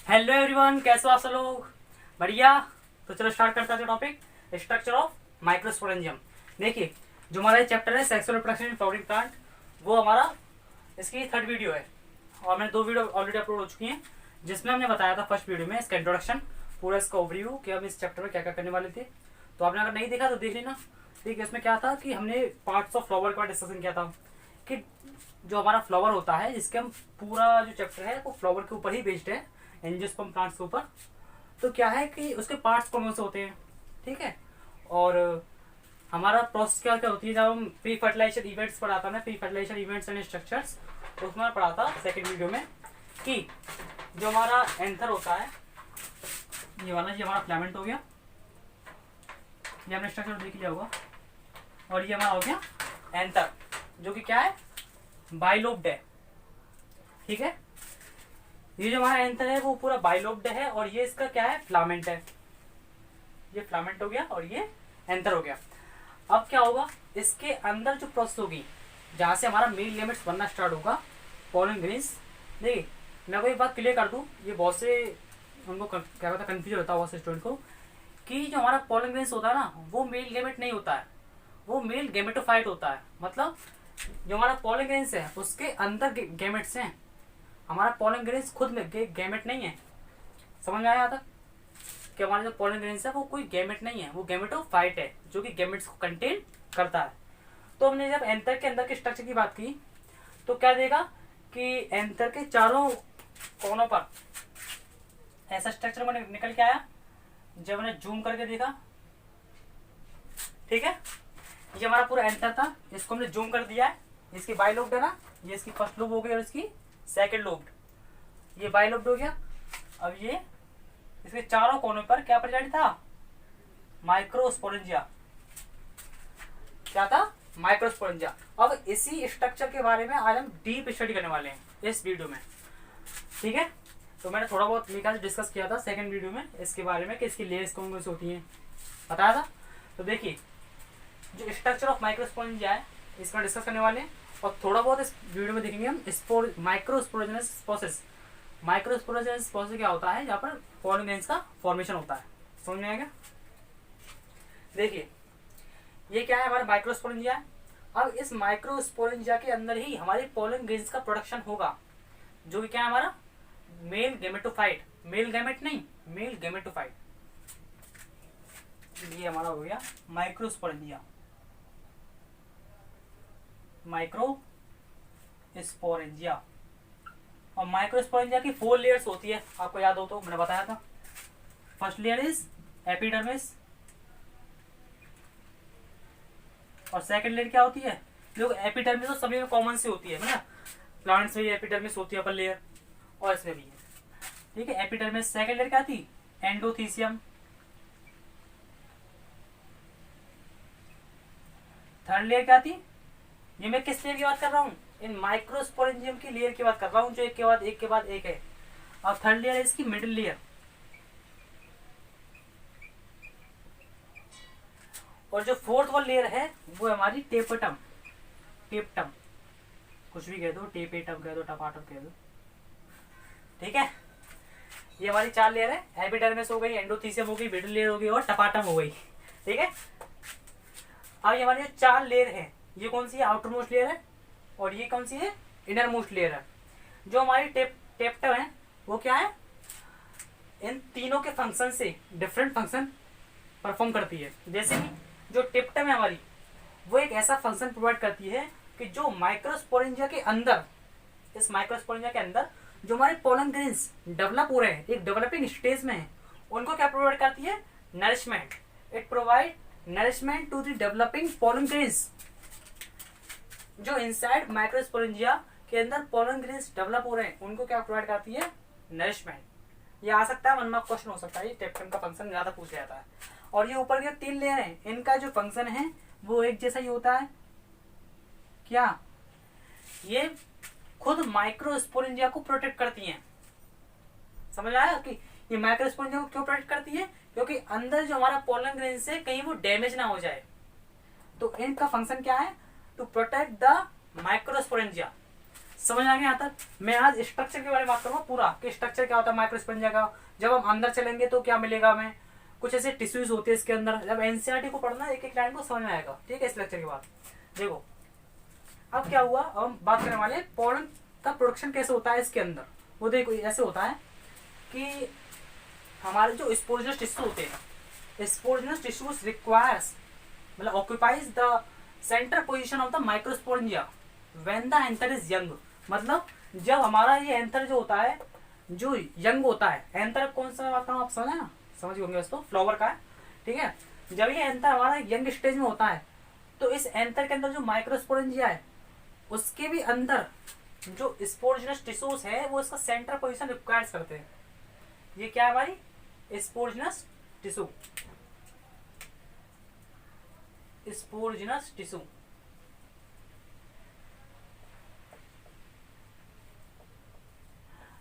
Hello everyone, कैसे हो आप सब लोग? बढ़िया। तो चलो स्टार्ट करते हैं टॉपिक स्ट्रक्चर ऑफ माइक्रोस्पोरेंजियम। देखिए, जो हमारा ये चैप्टर है sexual reproduction in flowering plant, वो हमारा इसकी थर्ड वीडियो है और मैंने 2 वीडियो ऑलरेडी अपलोड हो चुकी हैं, जिसमें हमने बताया था फर्स्ट वीडियो में इसका इंट्रोडक्शन, पूरा इसका ओवरव्यू कि हम इस चैप्टर में क्या क्या करने वाले थे। तो आपने अगर नहीं देखा तो देख लेना। ठीक है, इसमें क्या था कि हमने पार्ट्स ऑफ फ्लावर का डिस्कशन किया था कि जो हमारा फ्लावर होता है, जिसके हम पूरा जो चैप्टर है वो फ्लावर के ऊपर ही बेस्ड है, एंजियोस्पर्म प्लांट्स के ऊपर। तो क्या है कि उसके पार्ट्स कौन कौन से होते हैं, ठीक है। और हमारा प्रोसेस क्या क्या होती है, जब हम प्री फर्टिलाइजेशन इवेंट्स पढ़ाता ना, pre fertilisation events and structures, तो उसमें पढ़ा था सेकेंड वीडियो में कि जो हमारा एंथर होता है, ये वाला, ये हमारा फ्लामेंट हो गया, ये हमने स्ट्रक्चर देख लिया होगा। और ये हमारा हो गया एंथर, जो कि क्या है, बाइलोब्ड है। ठीक है, ये जो हमारा एंथर है वो पूरा बाइलोब्ड है, और ये इसका क्या है, फ्लामेंट है। ये फ्लामेंट हो गया और ये एंथर हो गया। अब क्या होगा, इसके अंदर जो प्रोसेस होगी, जहां से हमारा मेल लिमिट्स बनना स्टार्ट होगा, पोलन ग्रेन्स। देखिए, मैं को एक बात क्लियर कर दूं, ये बहुत से उनको क्या होता है, कन्फ्यूजन होता है बहुत से स्टूडेंट को, कि जो हमारा पोलन ग्रेन्स होता है ना, वो मेल गैमेट नहीं होता है, वो मेल गैमेटोफाइट होता है। मतलब जो हमारा पोलन ग्रेन्स है उसके अंदर गैमेट्स हैं, हमारा पोलन ग्रेन्स खुद में गैमेट नहीं है। समझ में आया था कि हमारा जो पोलन ग्रेन्स है वो कोई गैमेट नहीं है, वो गैमेटोफाइट है, जो कि गैमेट्स को कंटेन करता है। तो हमने जब एंथर के अंदर के स्ट्रक्चर की बात की, तो क्या देगा कि एंथर के चारों कोनों पर ऐसा स्ट्रक्चर में निकल के आया। जब मैंने जूम करके देखा, ठीक है, ये हमारा पूरा एंथर था, इसको हमने जूम कर दिया है। इसकी बाइलोब्ड है ना, ये इसकी फर्स्ट लोब हो गई और इसकी सेकंड लोब्ड, ये बाइलोब्ड हो गया। अब ये इसके चारों कोनों पर क्या प्रेजेंट था, माइक्रोस्पोरेंजिया। क्या था, माइक्रोस्पोरेंजिया। अब इसी स्ट्रक्चर के बारे में आज हम डीप स्टडी करने वाले हैं इस वीडियो में। ठीक है, तो मैंने थोड़ा बहुत निकाल डिस्कस किया था सेकंड वीडियो में इसके बारे में कि इसकी लेयर्स कौन कौन सी होती हैं, बताया था। तो देखिए, जो स्ट्रक्चर ऑफ माइक्रोस्पोरेंजिया है इसमें डिस्कस करने वाले हैं, और थोड़ा बहुत इस वीडियो में देखेंगे हम माइक्रोस्पोरेंजियस प्रोसेस। माइक्रोस्पोरेंजियस प्रोसेस क्या होता है, जहाँ पर पोलन ग्रेन्स का फॉर्मेशन होता है। समझ में आएगा? देखिए, ये क्या है, हमारा माइक्रोस्पोरेंजिया है। अब इस माइक्रोस्पोरेंजिया के अंदर ही हमारे पोलन ग्रेन्स का प्रोडक्शन होगा, जो कि क्या है, हमारा मेल गैमेटोफाइट, मेल गैमेट नहीं, मेल गैमेटोफाइट। ये हमारा हो गया माइक्रोस्पोरेंजिया, माइक्रोस्पोरेंजिया। और माइक्रोस्पोरेंजिया की 4 लेयर्स होती है, आपको याद हो तो मैंने बताया था। फर्स्ट लेयर इज एपिडर्मिस, और सेकंड लेयर क्या होती है, जो एपिडर्मिस तो सभी में कॉमन सी होती है ना, प्लांट्स में एपिडर्मिस होती है अपर लेयर, और इसमें भी है। ठीक है, एपिडर्मिस। सेकंड लेयर क्या थी, एंडोथीसियम। थर्ड लेयर क्या थी, ये मैं किस लेयर की बात कर रहा हूँ, इन माइक्रोस्पोरेंजियम की लेयर की बात कर रहा हूँ, जो एक के बाद एक है। और थर्ड लेयर है इसकी मिडिल लेयर, और जो फोर्थ वाला लेयर है वो है हमारी टेपटम। टेपटम, कुछ भी कह दो, टेपेटम कह दो, टपाटम कह दो। ठीक है, ये हमारी 4 लेयर है, एपिडर्मिस हो गई, एंडोथीसियम हो गई, मिडिल लेयर हो गई और टपाटम हो गई। ठीक है, अब ये हमारी जो 4 लेयर है, ये कौन सी है, आउटर मोस्ट लेयर है, और ये कौन सी है, इनर मोस्ट लेयर है। जो हमारी टेपटम है वो क्या है, इन तीनों के फंक्शन से डिफरेंट फंक्शन परफॉर्म करती है। जैसे कि जो टेपटम है हमारी, वो एक ऐसा फंक्शन प्रोवाइड करती है कि जो माइक्रोस्पोरेंजिया के अंदर, इस माइक्रोस्पोरेंजिया के अंदर जो हमारे पोलन ग्रेन्स डेवलप हो रहे हैं, एक डेवलपिंग स्टेज में है, उनको क्या प्रोवाइड करती है, nourishment. It provide nourishment to the developing pollen grains. जो इनसाइड माइक्रोस्पोरेंजिया के अंदर पोलन ग्रेन्स डेवलप हो रहे हैं, उनको क्या प्रोवाइड करती है, नरिशमेंट। ये आ सकता है, मन में क्वेश्चन हो सकता है, ये टेपटम का फंक्शन ज्यादा पूछा जाता है। और ये ऊपर के 3 लेयर है, इनका जो फंक्शन है वो एक जैसा ही होता है। क्या ये खुद माइक्रोस्पोरेंजिया को प्रोटेक्ट करती हैं। समझ आया कि ये माइक्रोस्पोरेंजिया को क्यों प्रोटेक्ट करती है, क्योंकि अंदर जो हमारा पोलन ग्रेन्स है कहीं वो डैमेज ना हो जाए। तो इनका फंक्शन क्या है, टू प्रोटेक्ट द माइक्रोस्पोरेंजिया। समझ आ गया यहाँ तक। मैं आज स्ट्रक्चर के बारे में बात करूंगा पूरा कि स्ट्रक्चर क्या होता है माइक्रोस्पोरेंजिया का। जब हम अंदर चलेंगे तो क्या मिलेगा हमें, कुछ ऐसे टिश्यूज होते हैं इसके अंदर। जब एनसीईआरटी को पढ़ना एक एक लाइन को समझ में आएगा, ठीक है। इस लेक्चर के बाद देखो अब क्या हुआ, अब हम बात करने वाले पोलन का प्रोडक्शन कैसे होता है इसके अंदर। वो देखो ऐसे होता है कि हमारे जो स्पोर्जिनस टिश्यू होते हैं, स्पोर्जिनस टिश्यूज रिक्वायर्स मतलब occupies the centre position of the microsporangia when the anther is young. मतलब जब हमारा ये एंथर जो होता है, जो यंग होता है, एंथर कौन सा बात आप समझे ना, समझ होंगे दोस्तों, फ्लावर का है, ठीक है। जब ये एंथर हमारा यंग स्टेज में होता है तो इस एंथर के अंदर जो माइक्रोस्पोरेंजिया है उसके भी अंदर जो स्पोर्जिनस टिश्यूज है वो इसका सेंटर पोजीशन रिक्वायर्स करते हैं। ये क्या है हमारी स्पोर्जिनस टिश्यू, स्पोर्जिनस टिश्यू।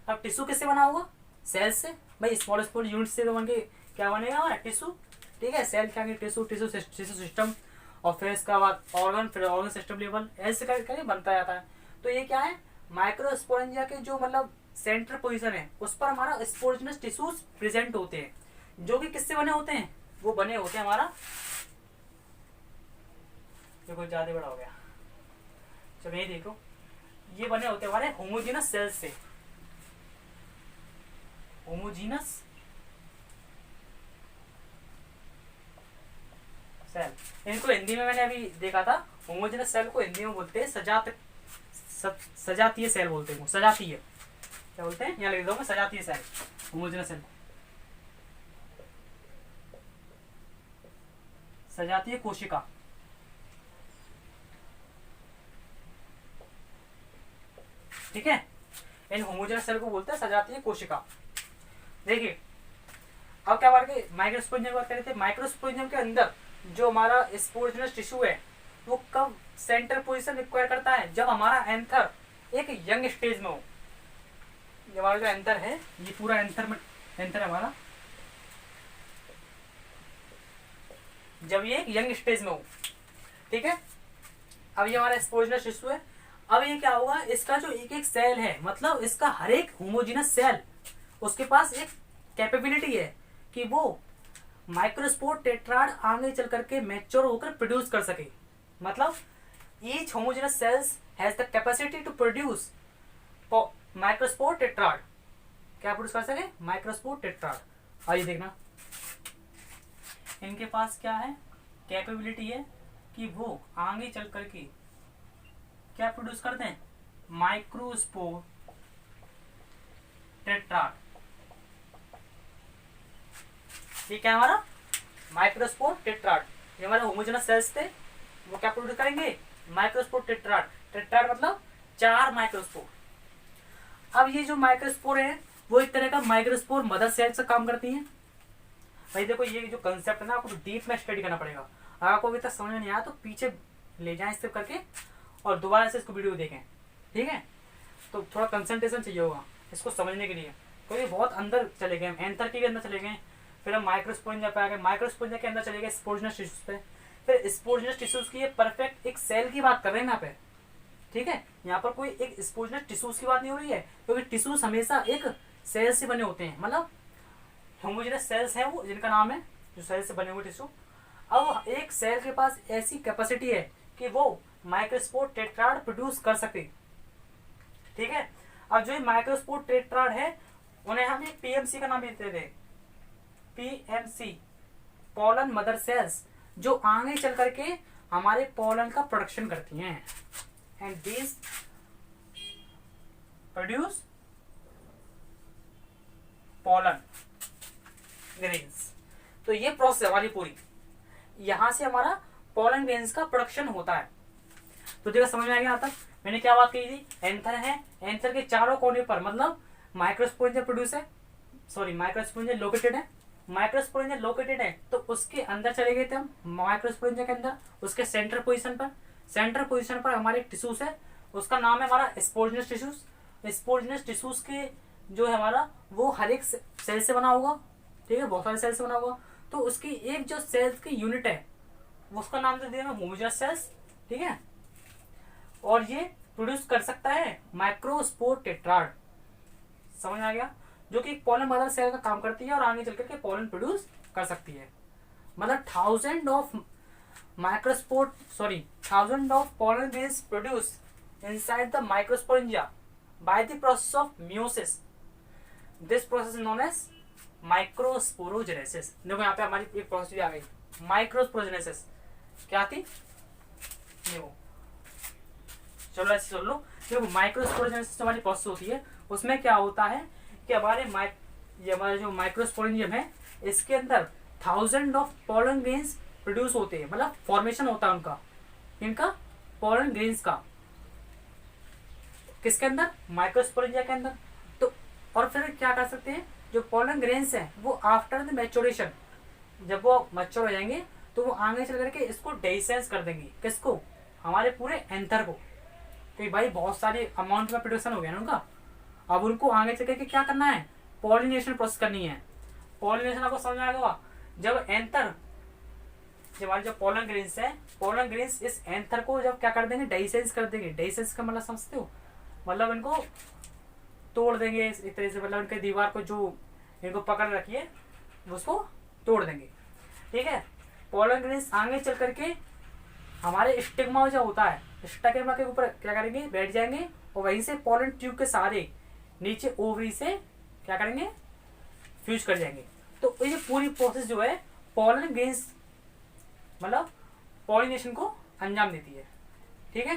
अब टिश्यू किससे बना होगा, सेल से। भाई स्मॉल स्मॉल यूनिट से तो बन के क्या बनेगा हमारा टिश्यू, ठीक है। सेल क्या टिश्यू, टिश्यू सिस्टम, और फिर इसका बाद ऑर्गन, फिर ऑर्गन सिस्टम लेवल, ऐसे करके बनता जाता है। तो ये क्या है, माइक्रोस्पोरेंजिया के जो मतलब सेंटर पोजीशन है उस पर हमारा स्पोर्जिनस टिश्यूज प्रेजेंट होते हैं, जो कि किससे बने होते हैं, वो बने होते हैं हमारा, देखो ज्यादा बड़ा हो गया, चलो ये देखो, ये बने होते हैं हमारे होमोजीनस सेल्स से, होमोजीनस सेल। इनको हिंदी में मैंने अभी देखा था, होमोजेनस सेल को हिंदी में बोलते हैं सजातीय सेल बोलते हैं, सजातीय क्या बोलते हैं, यहाँ लिख दो मैं, सजातीय सेल, होमोजेनस सेल, सजातीय कोशिका, ठीक है। इन होमोजेनस सेल को बोलते हैं सजातीय कोशिका। देखिए अब क्या बात करें, माइक्रोस्पोरेंजियम की बात करें थे। माइक्रोस्पोरेंजियम के अंदर जो हमारा स्पोर्जिनस टिश्यू है वो कब सेंटर पोजीशन रिक्वायर करता है, जब हमारा एंथर एक यंग स्टेज में हो। हमारा जो एंथर है, ये पूरा एंथर में एंथर हमारा जब ये एक यंग स्टेज में हो, ठीक है। अब ये हमारा स्पोर्जिनस टिश्यू है। अब ये क्या होगा, इसका जो एक एक सेल है, मतलब इसका हर एक होमोजीनस सेल, उसके पास एक कैपेबिलिटी है कि वो माइक्रोस्पोर टेट्राड आगे चल करके मैच्योर होकर प्रोड्यूस कर सके। मतलब each homogenous cells has the capacity to produce microspore tetrad, क्या प्रोड्यूस कर सके, माइक्रोस्पोर टेट्राड। आइए देखना, इनके पास क्या है, कैपेबिलिटी है कि वो आगे चल करके क्या प्रोड्यूस करते हैं, माइक्रोस्पोर टेट्राड। ये क्या हमारा माइक्रोस्पोर टेट्राड, ये हमारे होमोजेनस सेल्स थे, वो क्या प्रोड्यूस करेंगे, माइक्रोस्पोर टेट्राड। टेट्राड मतलब 4 माइक्रोस्पोर। अब ये जो माइक्रोस्पोर है वो एक तरह का माइक्रोस्पोर मदर सेल से काम करती हैं। भाई देखो ये जो कंसेप्ट है ना, आपको डीप में स्टडी करना पड़ेगा। अगर आपको अभी तक समझ में नहीं आया तो पीछे ले जाएं स्टेप करके और दोबारा से इसको वीडियो देखें, ठीक है। तो थोड़ा कंसंट्रेशन चाहिए होगा इसको समझने के लिए, क्योंकि बहुत अंदर चले गए, एंथर के अंदर चले गए, फिर हम माइक्रोस्पोरेंजिया पे आ गए, माइक्रोस्पोरेंजिया के अंदर चले गए स्पोर्जिनस टिश्यूज पे, फिर स्पोर्जिनस टिश्यूज की ये परफेक्ट एक सेल की बात कर रहे हैं यहाँ पे, ठीक है। यहाँ पर कोई एक स्पोर्जिनस टिश्यूज की बात नहीं हो रही है, क्योंकि टिश्यूज हमेशा एक सेल से बने होते हैं, मतलब होमोजेनस सेल्स हैं वो, जिनका नाम है जो सेल से बने हुए टिश्यू। अब एक सेल के पास ऐसी कैपेसिटी है कि वो माइक्रोस्पोर टेट्राड प्रोड्यूस कर सके, ठीक है। अब जो माइक्रोस्पोर टेट्राड है उन्हें हम एक पीएमसी का नाम देते थे, पीएमसी, पोलन मदर सेल्स, जो आगे चल करके हमारे पोलन का प्रोडक्शन करती हैं, and this produce pollen grains. तो ये प्रोसेस हमारी पूरी, यहां से हमारा पोलन ग्रेन्स का प्रोडक्शन होता है। तो देखो समझ में आ गया यहाँ तक मैंने क्या बात कही थी, एंथर है, एंथर के चारों कोने पर मतलब माइक्रोस्पोरेंजिया प्रोड्यूस है, सॉरी माइक्रोस्पोरेंजिया लोकेटेड है, माइक्रोस्पोरेंजिया लोकेटेड है तो उसके अंदर चले गए थे हम, माइक्रोस्पोरेंजिया के अंदर उसके सेंटर पोजीशन पर, सेंटर पोजीशन पर हमारे टिश्यूज है, उसका नाम है हमारा स्पोर्जिनस टिश्यूज। स्पोर्जिनस टिश्यूज के जो है हमारा वो हर एक सेल से बना होगा, ठीक है, बहुत सारे सेल से बना होगा। तो उसकी एक जो सेल्स की यूनिट है उसका नाम दे दिया होमोजेनस सेल्स, ठीक है। और ये प्रोड्यूस कर सकता है माइक्रोस्पोर टेट्राड, समझ में आ गया, जो कि एक पॉलन मदर सेल का काम करती है और आगे चल करके पॉलन प्रोड्यूस कर सकती है। मतलब thousand of pollen grains produced inside the microsporangia by the process of meiosis. This process is known as microsporogenesis. देखो यहाँ पे हमारी एक प्रोसेस भी आ गई, माइक्रोस्पोरोजेनेसिस क्या थी, देखो चलो ऐसे सुन लो। देखो माइक्रोस्पोरोजेनेसिस हमारी प्रोसेस होती है, उसमें क्या होता है कि ये हमारा जो माइक्रोस्पोरेंजियम है इसके अंदर thousand of pollen grains produce होते हैं, मतलब फॉर्मेशन होता है उनका, इनका पॉलन ग्रेन्स का, किसके अंदर, माइक्रोस्पोरेंजिया के अंदर। तो और फिर क्या कर सकते हैं, जो पॉलन ग्रेन्स हैं वो आफ्टर द मैच्योरेशन, जब वो मैच्योर हो जाएंगे तो वो आगे चल करके इसको डेसेंस कर देंगे, किसको, हमारे पूरे एंथर को। तो भाई बहुत सारे अमाउंट में प्रोडक्शन हो गया ना उनका, अब उनको आगे चल करके क्या करना है, पॉलिनेशन प्रोसेस करनी है। पॉलिनेशन आपको समझ में आएगा, जब एंथर, जब हमारे जो पॉलन ग्रेन्स है, पॉलन ग्रेन्स इस एंथर को जब क्या कर देंगे, डाइसेंस कर देंगे। डाइसेंस का मतलब समझते हो, मतलब इनको तोड़ देंगे एक तरह से, मतलब इनके दीवार को जो इनको पकड़ रखी है उसको तोड़ देंगे, ठीक है। पॉलन ग्रेन्स आगे चल करके हमारे स्टिग्मा जो होता है, स्टिग्मा के ऊपर क्या करेंगे, बैठ जाएंगे और वहीं से पॉलन ट्यूब के सहारे नीचे ओवरी से क्या करेंगे, फ्यूज कर जाएंगे। तो ये पूरी प्रोसेस जो है पॉलन ग्रेन्स मतलब पॉलिनेशन को अंजाम देती है, ठीक है।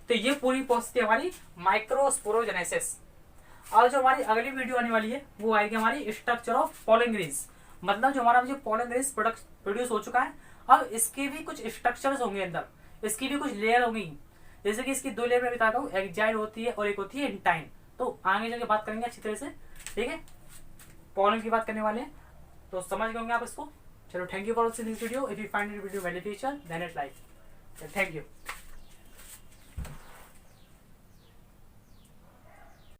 तो ये पूरी प्रोसेस थी हमारी माइक्रोस्पोरोजेनेसिस। और जो हमारी अगली वीडियो आने वाली है वो आएगी हमारी स्ट्रक्चर ऑफ पॉलन ग्रेन्स, मतलब जो हमारा जो पॉलन ग्रेन्स प्रोड्यूस हो चुका है, अब इसके भी कुछ स्ट्रक्चर्स होंगे अंदर, इसकी भी कुछ लेयर होंगी, जैसे कि इसकी दो लेयर में बताता हूँ, एक्जाइल होती है और एक होती है इंटाइन। तो आगे जाके बात करेंगे अच्छी तरह से, ठीक है, पॉलन की बात करने वाले हैं, तो समझ गए होंगे आप इसको। चलो, thank you for watching this video. If you find this video beneficial then it like, thank you.